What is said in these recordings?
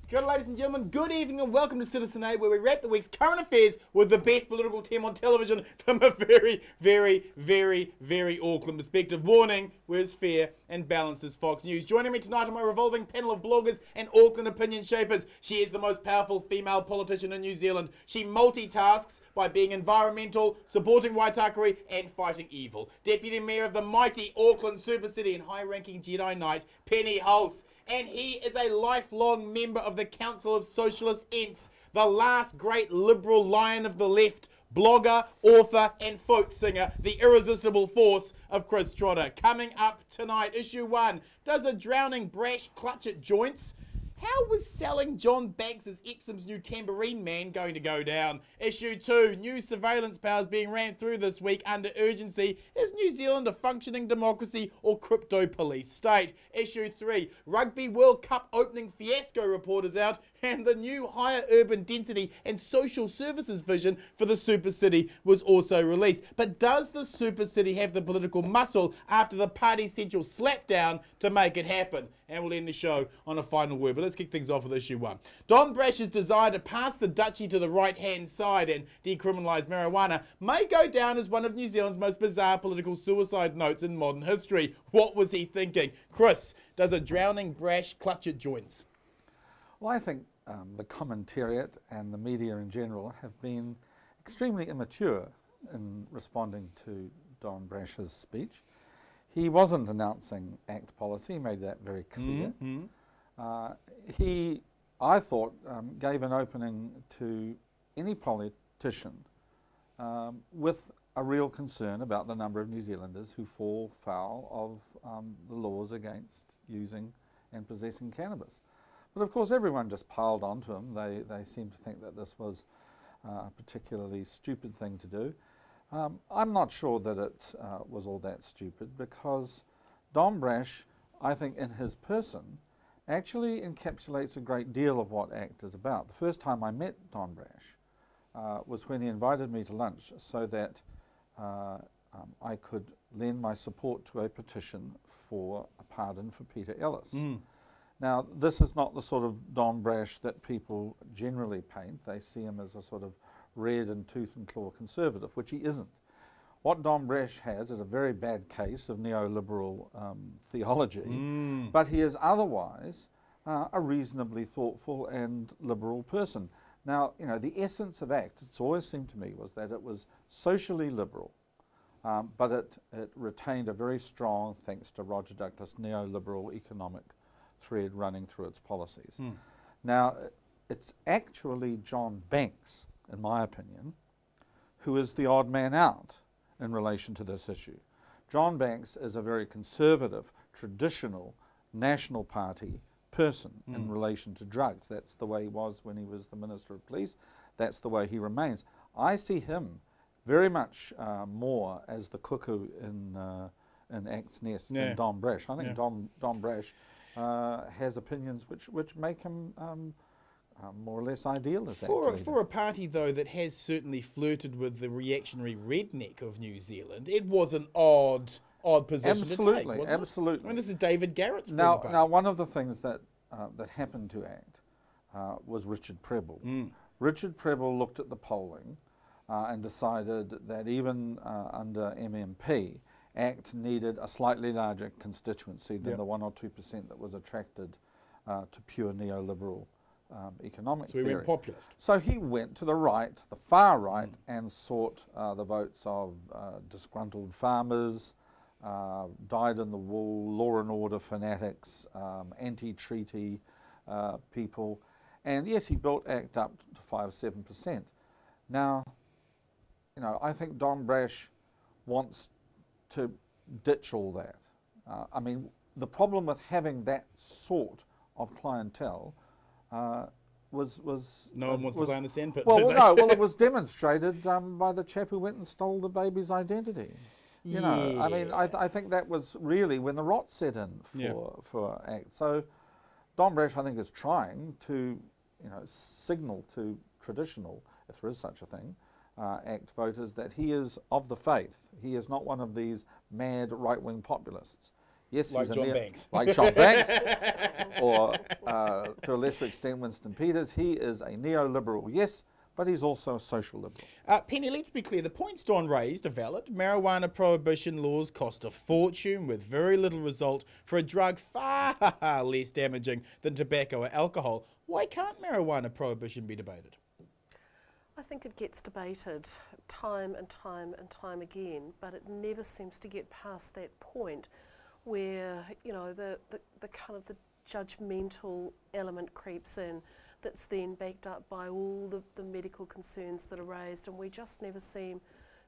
Good, ladies and gentlemen, good evening and welcome to Citizen A, where we wrap the week's current affairs with the best political team on television from a very Auckland perspective. Warning, where's fair and balanced is Fox News. Joining me tonight on my revolving panel of bloggers and Auckland opinion shapers, she is the most powerful female politician in New Zealand. She multitasks by being environmental, supporting Waitakere and fighting evil. Deputy Mayor of the mighty Auckland Super City and high-ranking Jedi Knight, Penny Holtz. And he is a lifelong member of the Council of Socialist Ents, the last great liberal lion of the left, blogger, author and folk singer, the irresistible force of Chris Trotter. Coming up tonight, issue 1, does a drowning brash clutch at joints? How was selling John Banks as Epsom's new tambourine man going to go down? Issue 2, new surveillance powers being rammed through this week under urgency. Is New Zealand a functioning democracy or crypto police state? Issue 3, Rugby World Cup opening fiasco report is out, and the new higher urban density and social services vision for the Super City was also released. But does the Super City have the political muscle after the Party Central slapdown to make it happen? And we'll end the show on a final word. But let's kick things off with issue 1. Don Brash's desire to pass the duchy to the right-hand side and decriminalise marijuana may go down as one of New Zealand's most bizarre political suicide notes in modern history. What was he thinking? Chris, does a drowning Brash clutch at joints? Well, I think the commentariat and the media in general have been extremely immature in responding to Don Brash's speech. He wasn't announcing ACT policy, he made that very clear. He, I thought, gave an opening to any politician with a real concern about the number of New Zealanders who fall foul of the laws against using and possessing cannabis. But of course everyone just piled onto him. They seemed to think that this was a particularly stupid thing to do. I'm not sure that it was all that stupid, because Don Brash, I think in his person, actually encapsulates a great deal of what ACT is about. The first time I met Don Brash was when he invited me to lunch so that I could lend my support to a petition for a pardon for Peter Ellis. Now, this is not the sort of Don Brash that people generally paint. They see him as a sort of red and tooth and claw conservative, which he isn't. What Don Brash has is a very bad case of neoliberal theology, but he is otherwise a reasonably thoughtful and liberal person. Now, you know, the essence of ACT, it's always seemed to me, was that it was socially liberal, but it retained a very strong, thanks to Roger Douglas, neoliberal economic thread running through its policies. Now, it's actually John Banks, in my opinion, who is the odd man out in relation to this issue. John Banks is a very conservative, traditional, National Party person in relation to drugs. That's the way he was when he was the Minister of Police. That's the way he remains. I see him very much more as the cuckoo in ACT's nest than Don Brash. I think Don Brash has opinions which make him more or less ideal as for a party, though, that has certainly flirted with the reactionary redneck of New Zealand, it was an odd position to take, wasn't it? Absolutely. I mean, this is David Garrett's Now, one of the things that happened to ACT was Richard Prebble. Richard Prebble looked at the polling and decided that even under MMP, ACT needed a slightly larger constituency than the 1 or 2% that was attracted to pure neoliberal economic theory. So he went populist. So he went to the right, the far right, and sought the votes of disgruntled farmers, dyed-in-the-wool, law and order fanatics, anti-treaty people. And yes, he built ACT up to 5-7%. Now, you know, I think Don Brash wants to ditch all that. I mean, the problem with having that sort of clientele was no one wants to play in the sandpit. Well, no. Well, it was demonstrated by the chap who went and stole the baby's identity. You know, I mean, I think that was really when the rot set in for ACT. So Don Brash, I think, is trying to, you know, signal to traditional, if there is such a thing, ACT voters that he is of the faith. He is not one of these mad right-wing populists. Yes, Like he's John Banks. like John Banks, or to a lesser extent Winston Peters. He is a neoliberal, yes, but he's also a social liberal. Penny, let's be clear. The points Don raised are valid. Marijuana prohibition laws cost a fortune with very little result for a drug far less damaging than tobacco or alcohol. Why can't marijuana prohibition be debated? I think it gets debated time and time and time again, but it never seems to get past that point where, you know, the kind of the judgmental element creeps in, that's then backed up by all the medical concerns that are raised, and we just never seem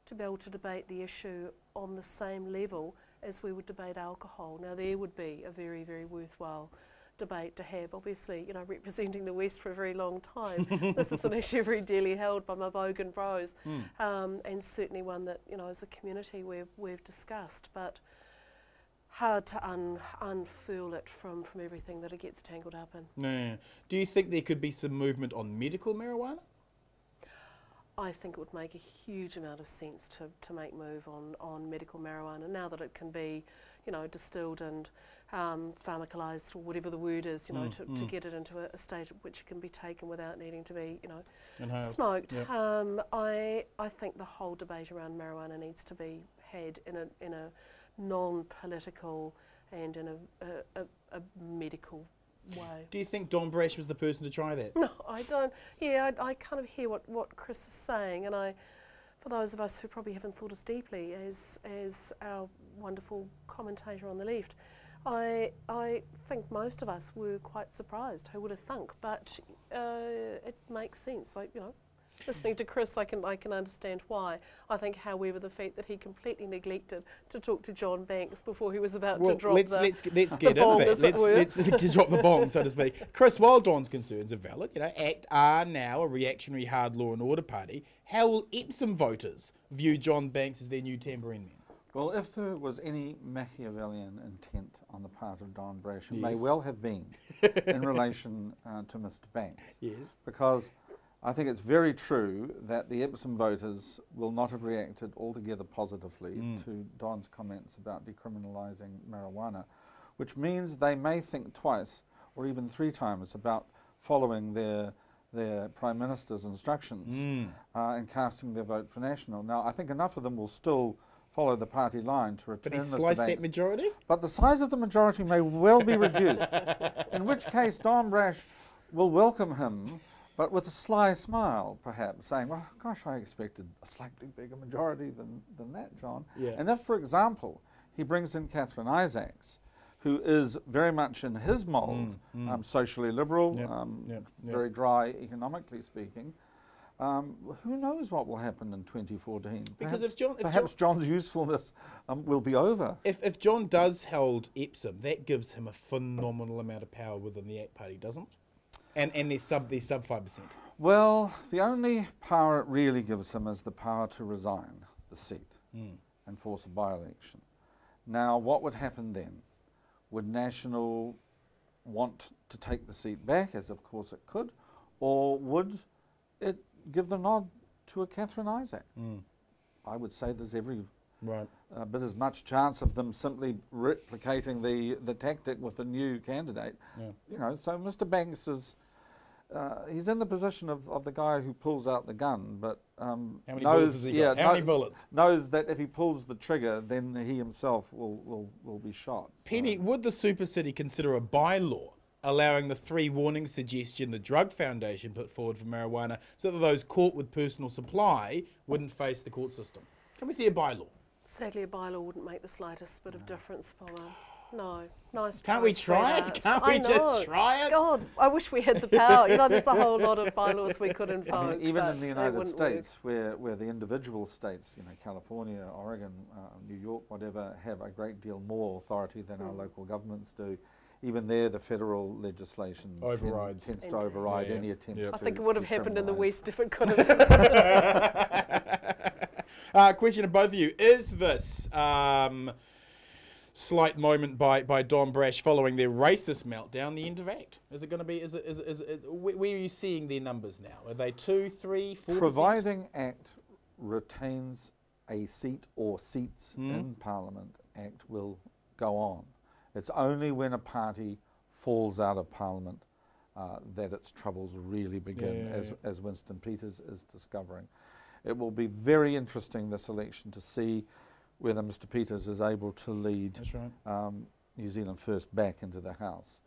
to be able to debate the issue on the same level as we would debate alcohol. Now there would be a very, very worthwhile debate to have. Obviously, you know, representing the West for a very long time, this is an issue very dearly held by my Bogan bros, and certainly one that, you know, as a community we've discussed, but hard to unfurl it from everything that it gets tangled up in. No. Do you think there could be some movement on medical marijuana? I think it would make a huge amount of sense to make move on medical marijuana now that it can be, you know, distilled and pharmacalized, or whatever the word is, you know, to get it into a state at which it can be taken without needing to be, you know, inhaled, smoked. Yep. I think the whole debate around marijuana needs to be had in a non-political and in a medical way. Do you think Don Brash was the person to try that? No, I don't. Yeah, I kind of hear what Chris is saying, and for those of us who probably haven't thought as deeply as our wonderful commentator on the left, I think most of us were quite surprised. Who would have thunk? But it makes sense. Like, you know, listening to Chris, I can understand why. I think, however, the fact that he completely neglected to talk to John Banks before he was about to drop let's get bomb, into that. Let's drop the bomb, so to speak. Chris, while Don's concerns are valid, you know, ACT are now a reactionary hard law and order party. How will Epsom voters view John Banks as their new tambourine man? Well, if there was any Machiavellian intent on the part of Don Brash, it may well have been in relation to Mr. Banks. Yes. Because I think it's very true that the Epsom voters will not have reacted altogether positively to Don's comments about decriminalising marijuana, which means they may think twice or even three times about following their Prime Minister's instructions and casting their vote for National. Now, I think enough of them will still follow the party line to return Mr. Banks. But he sliced that majority? But the size of the majority may well be reduced, in which case Don Brash will welcome him, but with a sly smile, perhaps, saying, well, gosh, I expected a slightly bigger majority than that, John. Yeah. And if, for example, he brings in Catherine Isaacs, who is very much in his mould, socially liberal, very dry economically speaking, who knows what will happen in 2014? Because perhaps John's usefulness will be over. If John does hold Epsom, that gives him a phenomenal amount of power within the ACT Party, doesn't it? And they're sub 5%. Well, the only power it really gives him is the power to resign the seat and force a by-election. Now, what would happen then? Would National want to take the seat back, as of course it could, or would it give the nod to a Catherine Isaac? I would say there's every bit as much chance of them simply replicating the tactic with a new candidate. You know, so Mr. Banks is he's in the position of the guy who pulls out the gun, but how many bullets has he got? How many bullets? Knows that if he pulls the trigger, then he himself will be shot. Penny, would the Super City consider a bylaw allowing the 3 warnings suggestion the Drug Foundation put forward for marijuana, so that those caught with personal supply wouldn't face the court system? Can we see a bylaw? Sadly, a bylaw wouldn't make the slightest bit of difference, Paula. No, nice. Can't we try it? Can't we just try it? God, I wish we had the power. You know, there's a whole lot of bylaws we could invoke. I mean, even in the United States, where the individual states, you know, California, Oregon, New York, whatever, have a great deal more authority than our local governments do. Even there, the federal legislation tends to override any attempts to I think it would have happened in the West if it could have. Question to both of you. Is this slight moment by Don Brash following their racist meltdown the end of ACT? Is it going to be, where are you seeing their numbers now? Are they 2, 3, 4%? Providing ACT retains a seat or seats in Parliament, ACT will go on. It's only when a party falls out of Parliament that its troubles really begin, as Winston Peters is discovering. It will be very interesting this election to see whether Mr Peters is able to lead That's right. New Zealand First back into the House.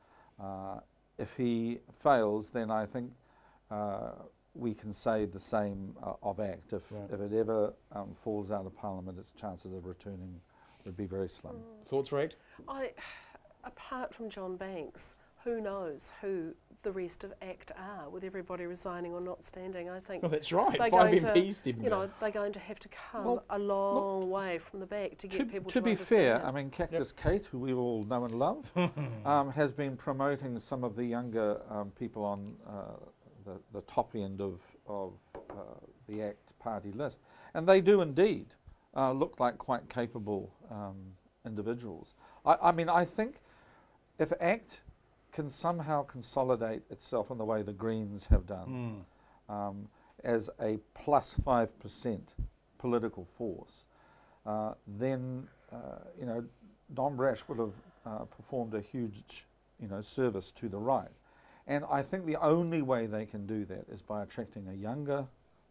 If he fails, then I think we can say the same of ACT. If it ever falls out of Parliament, its chances of returning would be very slim. Thoughts, Rach? Apart from John Banks, who knows who the rest of ACT are, with everybody resigning or not standing. I think. Well, that's right. They're 5 going MPs to, stepping you know, down. they're going to have to come a long way from the back to get people to be understand. fair, I mean, Cactus Kate, who we all know and love, has been promoting some of the younger people on the top end of the ACT party list, and they do indeed look like quite capable individuals. I mean, I think if ACT can somehow consolidate itself in the way the Greens have done, as a plus 5% political force, then you know, Don Brash would have performed a huge, you know, service to the right. And I think the only way they can do that is by attracting a younger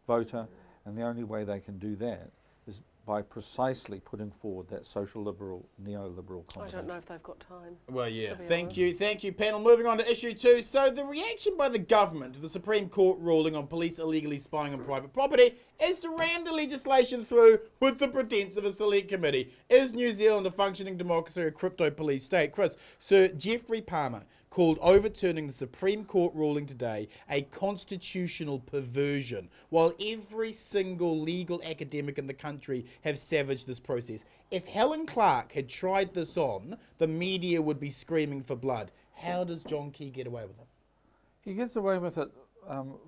voter, and the only way they can do that is by precisely putting forward that social liberal, neoliberal combination. I don't know if they've got time. Well, yeah. Thank you, panel. Moving on to issue 2. So the reaction by the government to the Supreme Court ruling on police illegally spying on private property is to ram the legislation through with the pretense of a select committee. Is New Zealand a functioning democracy or a crypto police state? Chris, Sir Geoffrey Palmer called overturning the Supreme Court ruling today a constitutional perversion, while every single legal academic in the country have savaged this process. If Helen Clark had tried this on, the media would be screaming for blood. How does John Key get away with it? He gets away with it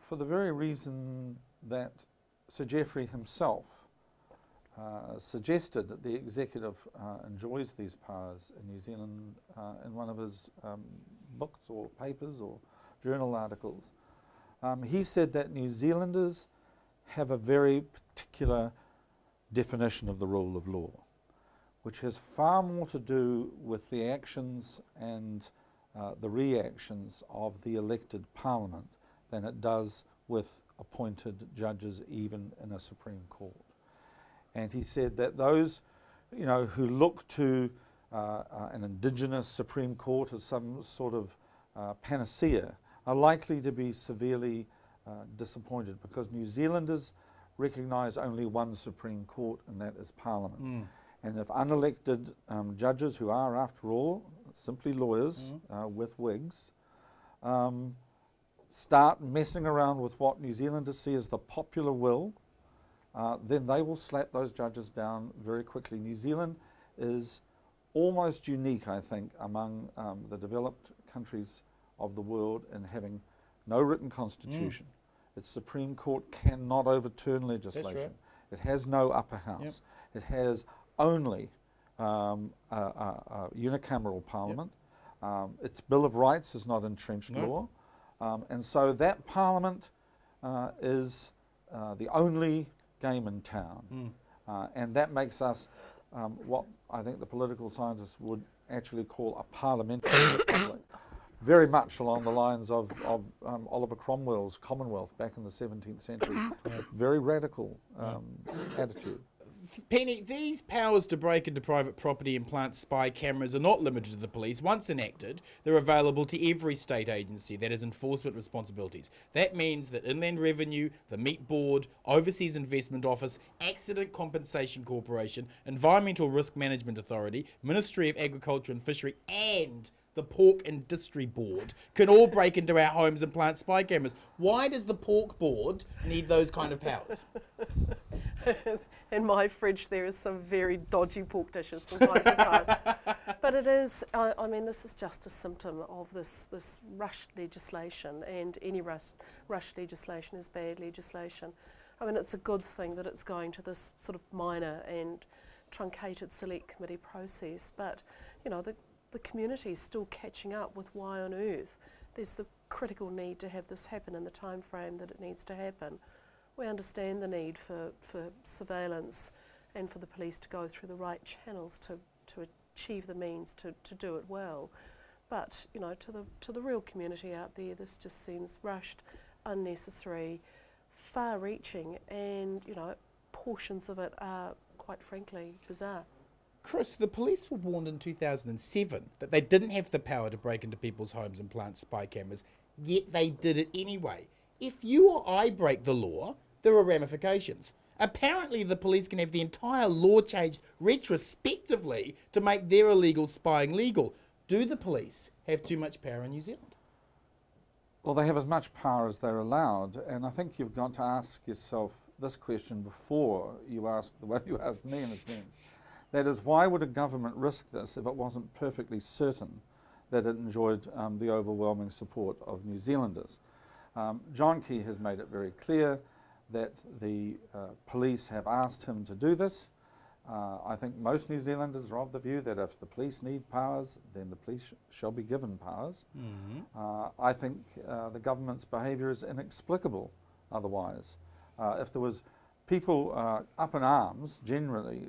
for the very reason that Sir Geoffrey himself suggested that the executive enjoys these powers in New Zealand in one of his books or papers or journal articles. He said that New Zealanders have a very particular definition of the rule of law, which has far more to do with the actions and the reactions of the elected parliament than it does with appointed judges even in a Supreme Court. And he said that those, you know, who look to an indigenous Supreme Court as some sort of panacea are likely to be severely disappointed, because New Zealanders recognise only one Supreme Court, and that is Parliament. And if unelected judges, who are after all simply lawyers with wigs, start messing around with what New Zealanders see as the popular will, then they will slap those judges down very quickly. New Zealand is almost unique, I think, among the developed countries of the world in having no written constitution. Its Supreme Court cannot overturn legislation. Right. It has no upper house. It has only a unicameral parliament. Its Bill of Rights is not entrenched law. And so that parliament is the only game in town. And that makes us what I think the political scientists would actually call a parliamentary republic, very much along the lines of Oliver Cromwell's Commonwealth back in the 17th century. A very radical attitude. Penny, these powers to break into private property and plant spy cameras are not limited to the police. Once enacted, they're available to every state agency that has enforcement responsibilities. That means that Inland Revenue, the Meat Board, Overseas Investment Office, Accident Compensation Corporation, Environmental Risk Management Authority, Ministry of Agriculture and Fishery, and the Pork Industry Board can all break into our homes and plant spy cameras. Why does the Pork Board need those kind of powers? In my fridge there is some very dodgy pork dishes from time to time. But it is, I mean, this is just a symptom of this rushed legislation, and any rushed legislation is bad legislation. I mean, it's a good thing that it's going to this sort of minor and truncated select committee process, but, you know, the community is still catching up with why on earth there's the critical need to have this happen in the time frame that it needs to happen. We understand the need for surveillance and for the police to go through the right channels to achieve the means to do it well. But, you know, to the real community out there, this just seems rushed, unnecessary, far-reaching, and, you know, portions of it are, quite frankly, bizarre. Chris, the police were warned in 2007 that they didn't have the power to break into people's homes and plant spy cameras, yet they did it anyway. If you or I break the law, there are ramifications. Apparently the police can have the entire law changed retrospectively to make their illegal spying legal. Do the police have too much power in New Zealand? Well, they have as much power as they're allowed, and I think you've got to ask yourself this question before you ask the way you asked me, in a sense. That is, why would a government risk this if it wasn't perfectly certain that it enjoyed the overwhelming support of New Zealanders? John Key has made it very clear that the police have asked him to do this. I think most New Zealanders are of the view that if the police need powers, then the police shall be given powers. I think the government's behaviour is inexplicable otherwise. If there was people up in arms, generally,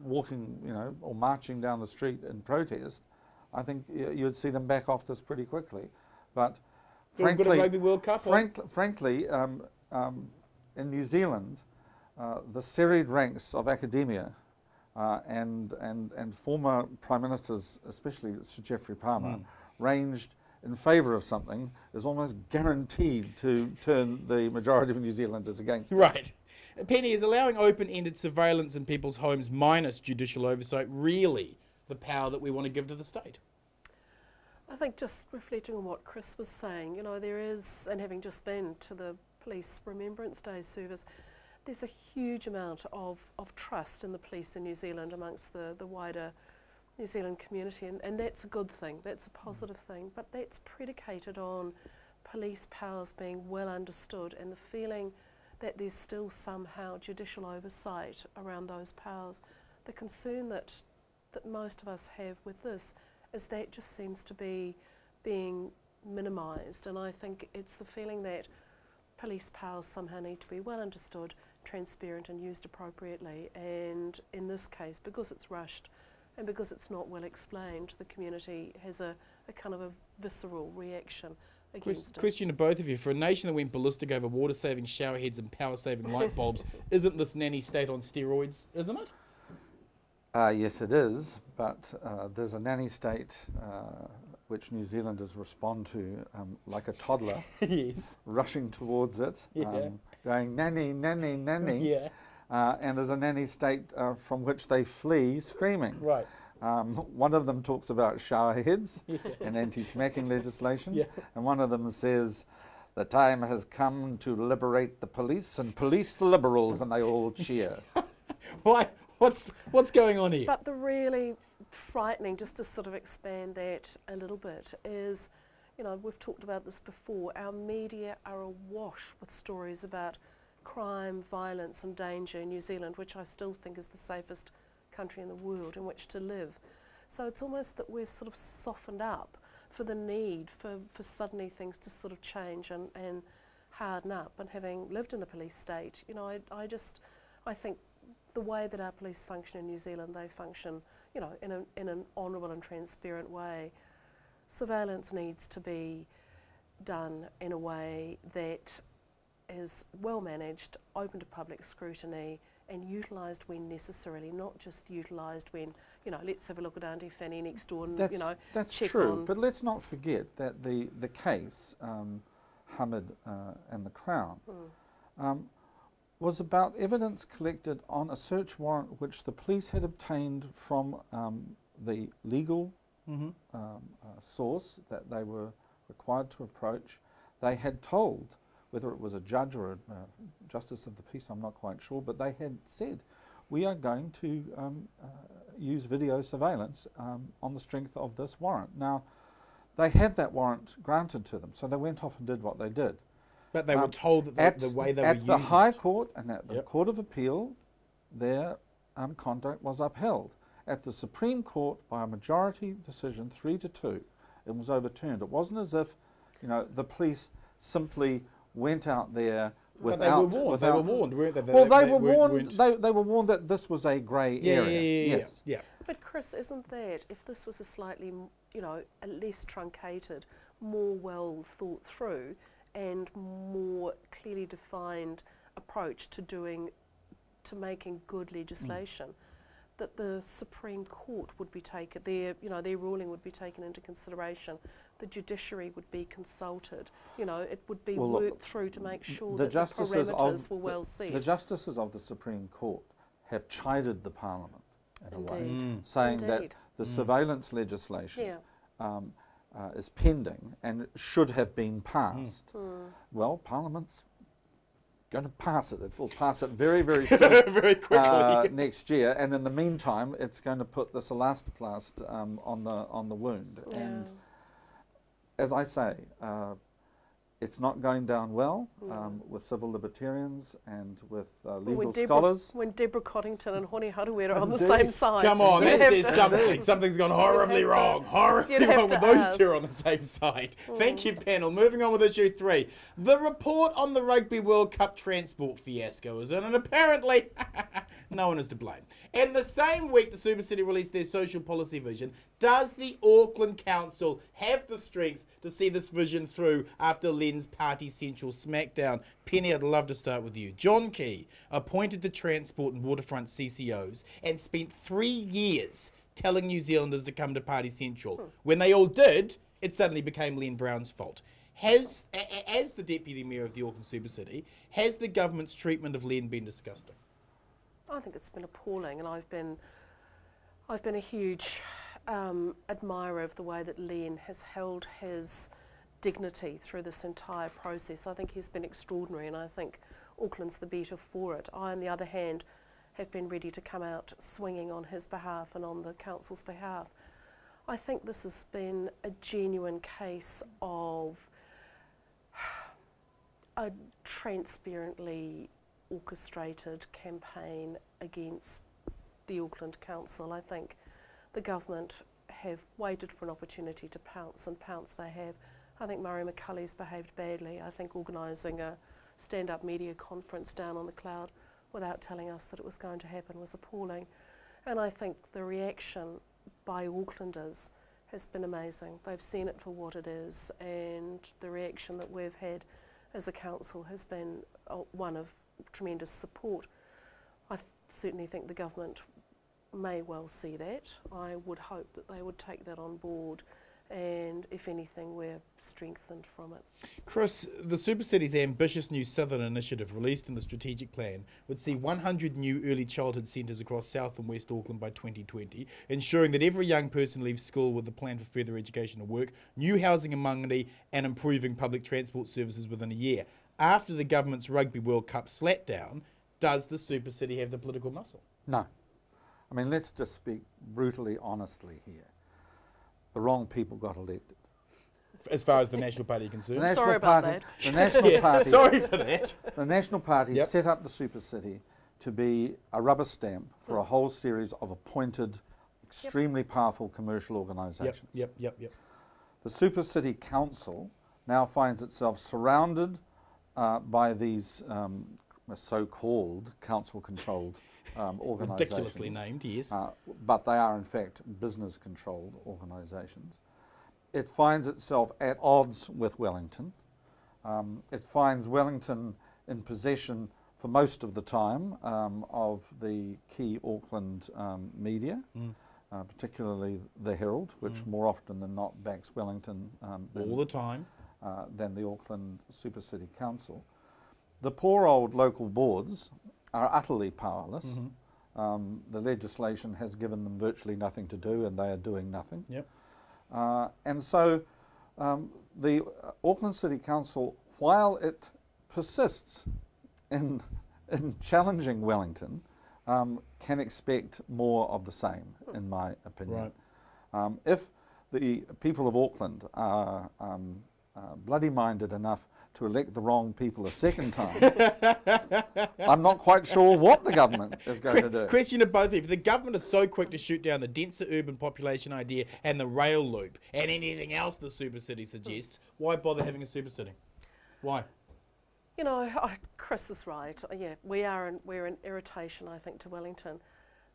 walking, you know, or marching down the street in protest, I think you'd see them back off this pretty quickly. But frankly, Rugby World Cup frankly, in New Zealand, the serried ranks of academia and former prime ministers, especially Sir Geoffrey Palmer, ranged in favour of something is almost guaranteed to turn the majority of New Zealanders against it. Right. Penny, is allowing open-ended surveillance in people's homes minus judicial oversight really the power that we want to give to the state? I think just reflecting on what Chris was saying, you know, there is, and having just been to the Police Remembrance Day service, there's a huge amount of trust in the police in New Zealand amongst the wider New Zealand community, and that's a good thing, that's a positive thing, but that's predicated on police powers being well understood and the feeling that there's still somehow judicial oversight around those powers. The concern that most of us have with this is that just seems to be being minimised, and I think it's the feeling that police powers somehow need to be well understood, transparent and used appropriately, and in this case, because it's rushed and because it's not well explained, the community has a kind of a visceral reaction against it. Question to both of you, for a nation that went ballistic over water-saving shower heads and power-saving light bulbs, isn't this nanny state on steroids, isn't it? Yes, it is, but there's a nanny state which New Zealanders respond to like a toddler, yes, rushing towards it, going nanny, nanny, nanny. Yeah. And there's a nanny state from which they flee screaming. Right. One of them talks about shower heads and anti-smacking legislation, and one of them says, "The time has come to liberate the police and police the Liberals," and they all cheer. Why? What's going on here? But the really frightening, just to sort of expand that a little bit, is, you know, we've talked about this before, our media are awash with stories about crime, violence and danger in New Zealand, which I still think is the safest country in the world in which to live. So it's almost that we're sort of softened up for the need for suddenly things to sort of change and harden up. And having lived in a police state, you know, I think the way that our police function in New Zealand, they function, you know, in an honourable and transparent way. Surveillance needs to be done in a way that is well managed, open to public scrutiny, and utilised when necessarily, not just utilised when, you know, let's have a look at Auntie Fanny next door and, you know, that's check true, on. but let's not forget that the case, Hamid and the Crown, was about evidence collected on a search warrant which the police had obtained from the legal source that they were required to approach. They had told, whether it was a judge or a justice of the peace, I'm not quite sure, but they had said, we are going to use video surveillance on the strength of this warrant. Now, they had that warrant granted to them, so they went off and did what they did. But they were told that the way they were using at the High Court and at the Court of Appeal, their conduct was upheld. At the Supreme Court, by a majority decision, 3-2, it was overturned. It wasn't as if, you know, the police simply went out there without... But they were warned. They were warned, weren't they? Well, they were warned. They were warned that this was a grey area. Yeah. But Chris, isn't that, if this was a slightly, a less truncated, more well thought through and more clearly defined approach to making good legislation, that the Supreme Court would be taken, their ruling would be taken into consideration, the judiciary would be consulted, it would be worked through to make sure that the parameters were well set. The justices of the Supreme Court have chided the Parliament in a way, saying Indeed. that the surveillance legislation is pending and should have been passed. Well, Parliament's going to pass it. It will pass it very, very soon, very quickly next year. And in the meantime, it's going to put this elastoplast on the wound. Yeah. And as I say, it's not going down well with civil libertarians and with legal scholars. When Deborah Coddington and Honi Harawira are on the same side. Come on, that says something. Something's gone horribly wrong. Horribly wrong with those two on the same side. Thank you, panel. Moving on with issue 3. The report on the Rugby World Cup transport fiasco is in, and apparently no one is to blame. In the same week the Super City released their social policy vision, does the Auckland Council have the strength to see this vision through after Len's Party Central smackdown? Penny, I'd love to start with you. John Key appointed the transport and waterfront CCOs and spent 3 years telling New Zealanders to come to Party Central. When they all did, it suddenly became Len Brown's fault. As the Deputy Mayor of the Auckland Super City, has the government's treatment of Len been disgusting? I think it's been appalling, and I've been a huge admirer of the way that Len has held his dignity through this entire process. I think he's been extraordinary, and I think Auckland's the better for it. I, on the other hand, have been ready to come out swinging on his behalf and on the council's behalf. I think this has been a genuine case of a transparently orchestrated campaign against the Auckland Council. I think the government have waited for an opportunity to pounce, and pounce they have. I think Murray McCulley's behaved badly. I think organising a stand-up media conference down on the cloud without telling us that it was going to happen was appalling. And I think the reaction by Aucklanders has been amazing. They've seen it for what it is, and the reaction that we've had as a council has been one of tremendous support. I certainly think the government may well see that. I would hope that they would take that on board, and if anything, we're strengthened from it. Chris, the Super City's ambitious new Southern Initiative released in the strategic plan would see 100 new early childhood centres across South and West Auckland by 2020, ensuring that every young person leaves school with a plan for further education or work, new housing amenity, and improving public transport services within a year. After the government's Rugby World Cup slapdown, does the Super City have the political muscle? No. I mean, let's just speak brutally honestly here. The wrong people got elected. As far as the National Party is concerned. Sorry about that. The National Party. Sorry for that. The National Party set up the Super City to be a rubber stamp for a whole series of appointed, extremely powerful commercial organisations. Yep. The Super City Council now finds itself surrounded by these so-called council-controlled organisations. Ridiculously named, yes. But they are in fact business-controlled organisations. It finds itself at odds with Wellington. It finds Wellington in possession for most of the time of the key Auckland media, particularly the Herald, which more often than not backs Wellington all the time than the Auckland Super City Council. The poor old local boards are utterly powerless. The legislation has given them virtually nothing to do, and they are doing nothing. And so the Auckland City Council, while it persists in challenging Wellington, can expect more of the same, in my opinion. If the people of Auckland are bloody-minded enough to elect the wrong people a second time, I'm not quite sure what the government is going to do. Question to both of you. If the government is so quick to shoot down the denser urban population idea and the rail loop and anything else the Super City suggests, why bother having a Super City? Why? You know, Chris is right. Yeah, we're an irritation, I think, to Wellington.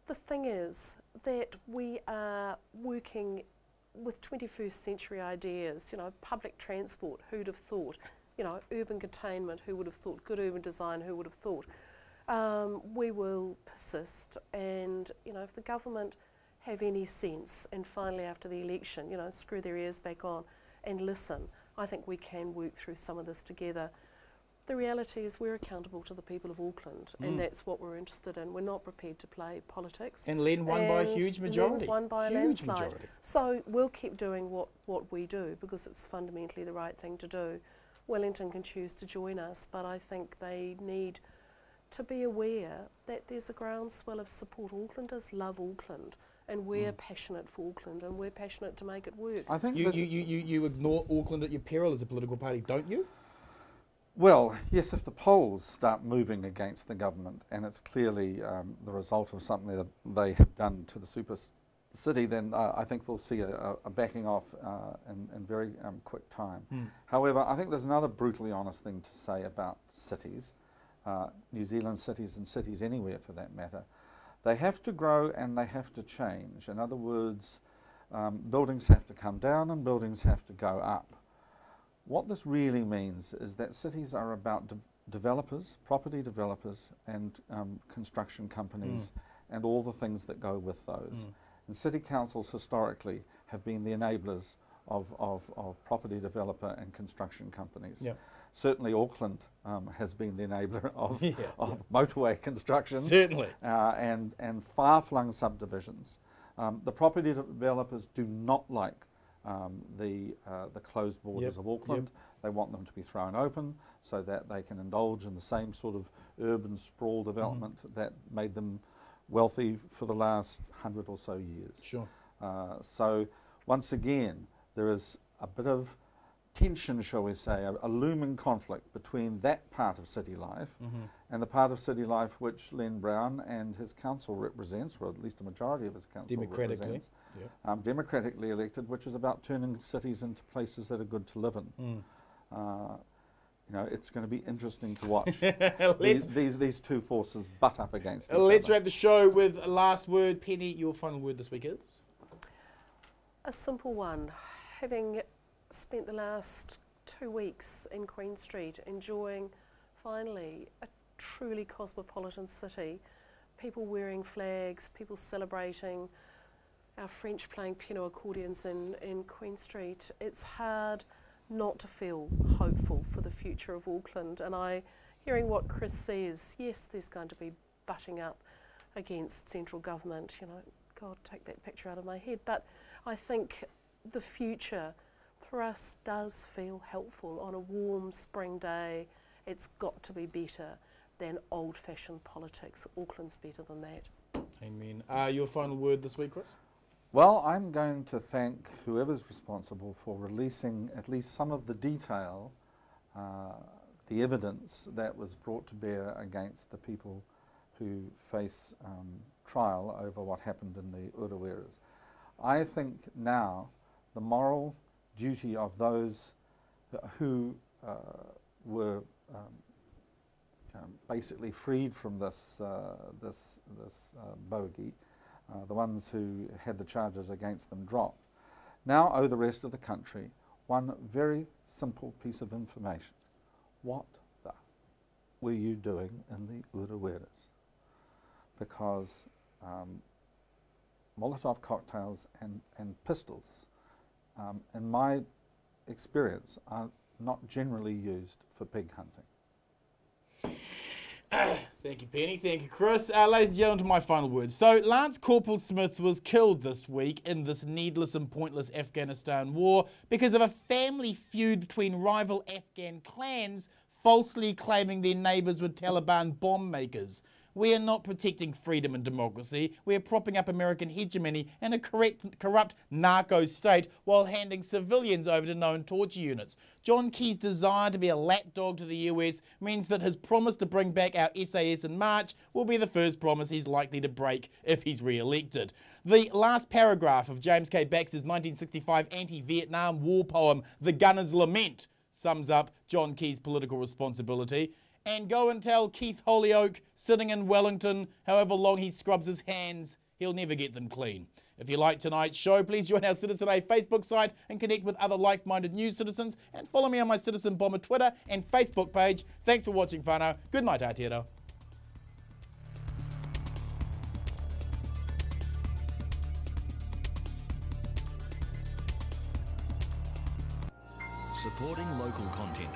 the thing is that we are working with 21st century ideas, you know, public transport, who'd have thought, you know, urban containment, who would have thought, good urban design, who would have thought. We will persist, and, you know, if the government have any sense, and finally after the election, you know, screw their ears back on and listen, I think we can work through some of this together. The reality is we're accountable to the people of Auckland, and that's what we're interested in. We're not prepared to play politics. And Len won by a huge majority. Len won by a landslide. So we'll keep doing what we do, because it's fundamentally the right thing to do. Wellington can choose to join us, but I think they need to be aware that there's a groundswell of support. Aucklanders love Auckland, and we're passionate for Auckland, and we're passionate to make it work. I think you ignore Auckland at your peril as a political party, don't you? Well, yes, if the polls start moving against the government, and it's clearly the result of something that they have done to the super city, then I think we'll see a backing off in very quick time. However, I think there's another brutally honest thing to say about cities, New Zealand cities and cities anywhere for that matter. They have to grow and they have to change. In other words, buildings have to come down and buildings have to go up. What this really means is that cities are about developers, property developers, and construction companies, and all the things that go with those. And city councils historically have been the enablers of property developer and construction companies. Yep. Certainly Auckland has been the enabler of, motorway construction. Certainly. And far-flung subdivisions. The property developers do not like the closed borders of Auckland. They want them to be thrown open so that they can indulge in the same sort of urban sprawl development that made them wealthy for the last 100 or so years. Sure. So once again, there is a bit of tension, shall we say, a looming conflict between that part of city life and the part of city life which Len Brown and his council represents, or at least a majority of his council represents, democratically elected, which is about turning cities into places that are good to live in. You know, it's going to be interesting to watch these two forces butt up against each other. Let's wrap the show with a last word. Penny, your final word this week is? A simple one. Having spent the last 2 weeks in Queen Street enjoying finally a truly cosmopolitan city, people wearing flags, people celebrating, our French playing piano accordions in Queen Street, it's hard not to feel hopeful for the future of Auckland. And hearing what Chris says, yes, there's going to be butting up against central government, you know, God, take that picture out of my head, but I think the future for us does feel helpful. On a warm spring day, it's got to be better than old-fashioned politics. Auckland's better than that. Amen. Your final word this week, Chris? Well, I'm going to thank whoever's responsible for releasing at least some of the detail, the evidence that was brought to bear against the people who face trial over what happened in the Uraweras. I think now the moral duty of those who were basically freed from this bogey, the ones who had the charges against them dropped, now owe the rest of the country one very simple piece of information. What the were you doing in the Uraweras? Because Molotov cocktails and pistols, in my experience, are not generally used for pig hunting. Thank you, Penny. Thank you, Chris. Ladies and gentlemen, to my final words. So, Lance Corporal Smith was killed this week in this needless and pointless Afghanistan war because of a family feud between rival Afghan clans falsely claiming their neighbours were Taliban bomb makers. We are not protecting freedom and democracy. We are propping up American hegemony and a corrupt narco state while handing civilians over to known torture units. John Key's desire to be a lapdog to the US means that his promise to bring back our SAS in March will be the first promise he's likely to break if he's re-elected. The last paragraph of James K. Baxter's 1965 anti-Vietnam war poem, The Gunner's Lament, sums up John Key's political responsibility. And go and tell Keith Holyoake, sitting in Wellington, however long he scrubs his hands, he'll never get them clean. If you like tonight's show, please join our Citizen A Facebook site and connect with other like-minded news citizens, and follow me on my Citizen Bomber Twitter and Facebook page. Thanks for watching, whānau. Good night, Aotearoa. Supporting local content.